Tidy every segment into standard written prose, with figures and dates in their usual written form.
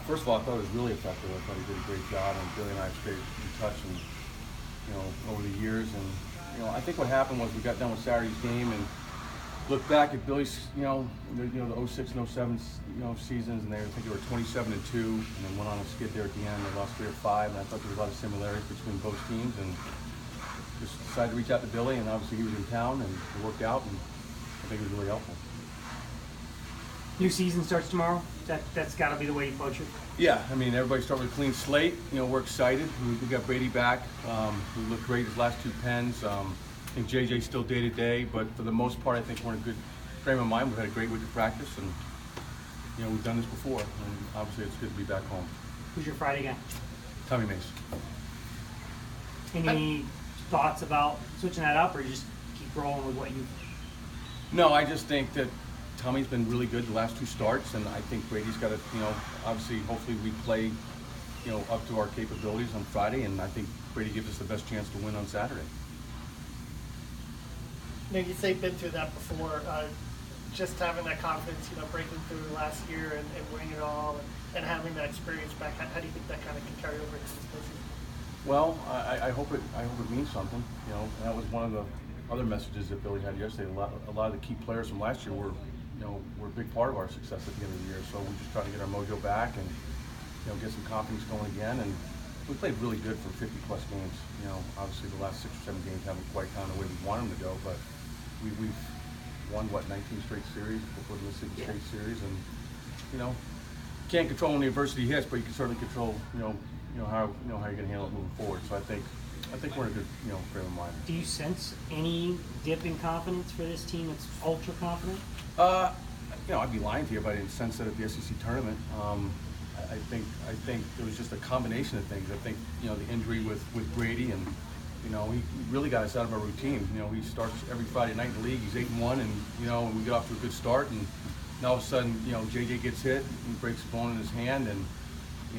First of all, I thought it was really effective. I thought he did a great job, and Billy and I have stayed in touch, and over the years. And I think what happened was we got done with Saturday's game and looked back at Billy's, the '06 and '07, seasons, and I think they were 27-2, and then went on a skid there at the end. They lost 3 or 5, and I thought there was a lot of similarities between both teams, and just decided to reach out to Billy, and obviously he was in town, and it worked out, and I think it was really helpful. New season starts tomorrow. That's got to be the way you approach it. Yeah, I mean, everybody started with a clean slate. We're excited. We got Brady back. He looked great his last 2 pens. I think JJ's still day to day, but for the most part, I think we're in a good frame of mind. We've had a great week of practice, and we've done this before. And obviously, it's good to be back home. Who's your Friday guy? Tommy Mace. Any thoughts about switching that up, or you just keep rolling with what you? No, I just think that Tommy's been really good the last 2 starts, and I think Brady's got to, obviously, hopefully we play, up to our capabilities on Friday, and I think Brady gives us the best chance to win on Saturday. You say you've been through that before. Just having that confidence, breaking through last year and winning it all, and having that experience back. How do you think that kind of can carry over into this season? Well, I hope it means something. That was one of the other messages that Billy had yesterday. A lot of the key players from last year were a big part of our success at the end of the year. So we just trying to get our mojo back and get some confidence going again. And we played really good for 50+ games. Obviously the last 6 or 7 games haven't quite gone the way we want them to go, but we've won 19 straight series before the Mississippi State series, and can't control when the adversity hits, but you can certainly control how you're going to handle it moving forward. So I think we're in a good frame of mind. Do you sense any dip in confidence for this team that's ultra confident? I'd be lying to you if I didn't sense that at the SEC tournament. I think it was just a combination of things. I think the injury with Brady, and he really got us out of our routine. He starts every Friday night in the league. He's 8-1, and we get off to a good start, and now all of a sudden JJ gets hit and breaks a bone in his hand, and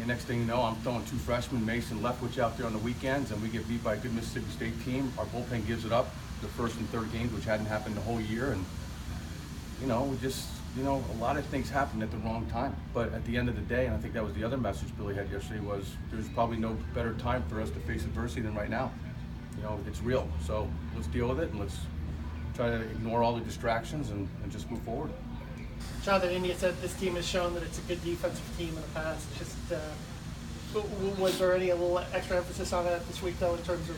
next thing you know, I'm throwing 2 freshmen, Mason, Leftwich, out there on the weekends, and we get beat by a good Mississippi State team. Our bullpen gives it up the first and third games, which hadn't happened the whole year, and we just, a lot of things happened at the wrong time. But at the end of the day, and I think that was the other message Billy had yesterday, was there's probably no better time for us to face adversity than right now. It's real. So let's deal with it, and let's try to ignore all the distractions and just move forward. Jonathan, India said this team has shown that it's a good defensive team in the past. Just was there any a little extra emphasis on that this week, though, in terms of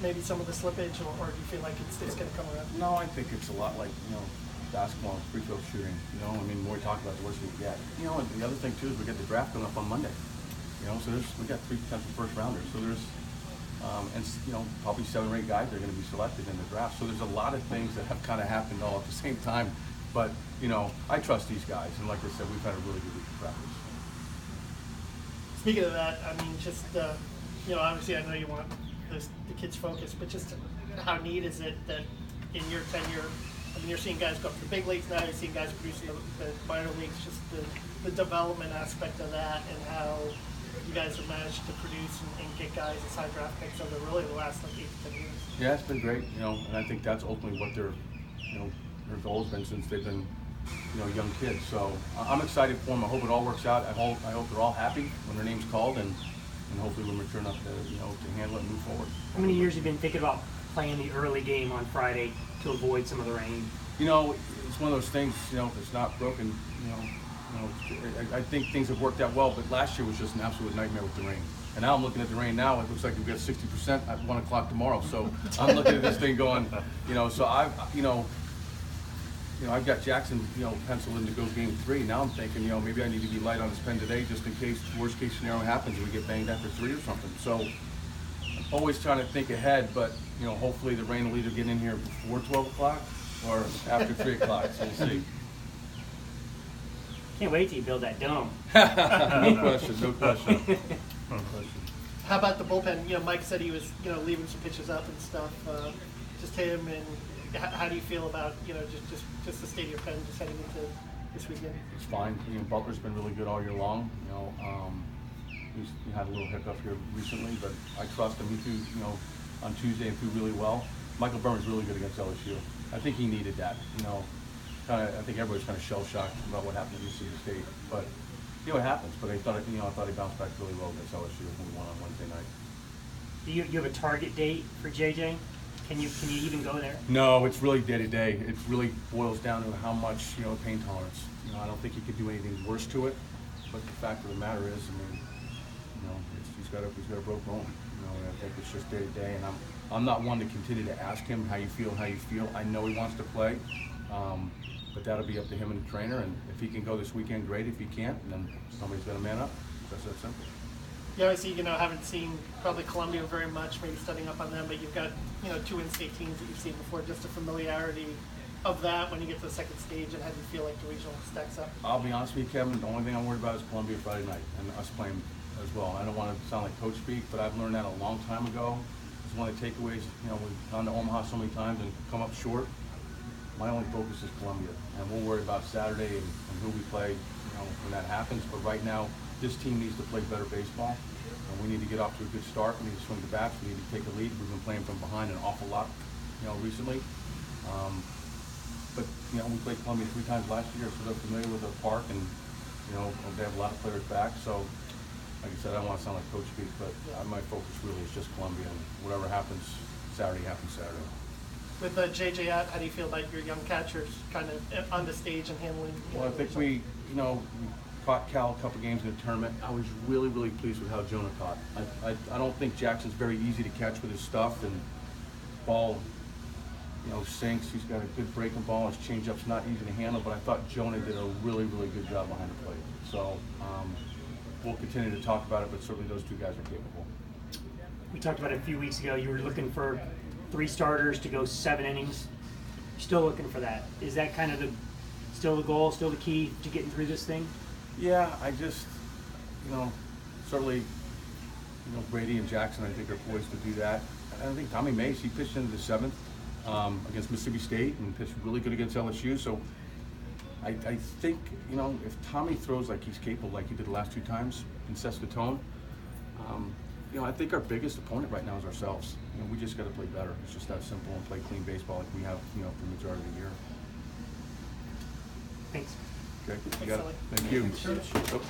maybe some of the slippage, or do you feel like it's going to come around? No, I think it's a lot like basketball and free throw shooting. I mean, the more we talk about it, the worse we get. And the other thing too is we get the draft coming up on Monday. So we got 3 potential first rounders. So there's probably 7 or 8 guys that are going to be selected in the draft. So there's a lot of things that have kind of happened all at the same time. But I trust these guys, and like I said, we've had a really good week of practice. Speaking of that, I mean, just obviously I know you want the kids' focus, but just how neat is it that in your tenure, I mean, you're seeing guys go up to the big leagues now, you're seeing guys producing the minor leagues, just the development aspect of that, and how you guys have managed to produce and get guys as high draft picks over really the last 8 to 10 years. Yeah, it's been great, and I think that's ultimately what their goal has been since they've been, young kids. So I'm excited for them. I hope it all works out. I hope they're all happy when their name's called, and hopefully we're mature enough to handle it and move forward. How many years have you been thinking about playing the early game on Friday to avoid some of the rain? It's one of those things, if it's not broken, I think things have worked out well, but last year was just an absolute nightmare with the rain. And now I'm looking at the rain now, it looks like we've got 60% at 1 o'clock tomorrow. So I'm looking at this thing going, so I've got Jackson, penciled in to go game 3. Now I'm thinking, maybe I need to be light on his pen today just in case worst case scenario happens and we get banged after 3 or something. So I'm always trying to think ahead, but hopefully the rain will either get in here before 12 o'clock or after 3 o'clock, so we'll see. Can't wait till you build that dome. No question. How about the bullpen? Mike said he was, leaving some pitches up and stuff. Just him, and how do you feel about, just the state of your pen just heading into this weekend? It's fine. Butler's been really good all year long. He had a little hiccup here recently, but I trust him. He threw, on Tuesday and threw really well. Michael Burns really good against LSU. I think he needed that. I think everybody's kind of shell shocked about what happened at Mississippi State, but You know, it happens, but I thought he bounced back really well against LSU when we won on Wednesday night. Do you have a target date for JJ? Can you even go there? No, it's really day to day. It really boils down to how much, pain tolerance. I don't think he could do anything worse to it. But the fact of the matter is, he's got a broke bone. And I think it's just day to day. And I'm not one to continue to ask him how you feel. I know he wants to play, but that'll be up to him and the trainer. And if he can go this weekend, great. If he can't, then somebody's got to man up. That's that simple. You obviously, haven't seen probably Columbia very much, maybe studying up on them, but you've got, two in-state teams that you've seen before, just a familiarity of that when you get to the second stage, and how do you feel like the regional stacks up? I'll be honest with you, Kevin, the only thing I'm worried about is Columbia Friday night and us playing as well. I don't want to sound like coach speak, but I've learned that a long time ago. It's one of the takeaways. We've gone to Omaha so many times and come up short. My only focus is Columbia, and we'll worry about Saturday and who we play, when that happens. But right now, this team needs to play better baseball, and we need to get off to a good start. We need to swing the bats. We need to take a lead. We've been playing from behind an awful lot, recently. But we played Columbia 3 times last year, so they're familiar with the park, and they have a lot of players back. So, like I said, I don't want to sound like coach speak, but my focus really is just Columbia, and whatever happens Saturday happens Saturday. With JJ out, how do you feel about your young catchers kind of on the stage and handling? Well, I think we caught Cal a couple games in the tournament. I was really, really pleased with how Jonah caught. I don't think Jackson's very easy to catch with his stuff, and ball, sinks. He's got a good breaking ball. His changeup's not easy to handle, but I thought Jonah did a really, really good job behind the plate. So we'll continue to talk about it, but certainly those 2 guys are capable. We talked about it a few weeks ago. You were looking for 3 starters to go 7 innings. Still looking for that. Is that kind of still the goal, still the key to getting through this thing? Yeah, I just, certainly, Brady and Jackson, I think, are poised to do that. I think Tommy Mace, he pitched into the 7th against Mississippi State and pitched really good against LSU. So I think, if Tommy throws like he's capable, like he did the last 2 times and sets the tone, I think our biggest opponent right now is ourselves. We just got to play better. It's just that simple, and play clean baseball like we have, for the majority of the year. Thanks. Okay, you Thanks, got it. Sully. Thank you. Sure. Oh.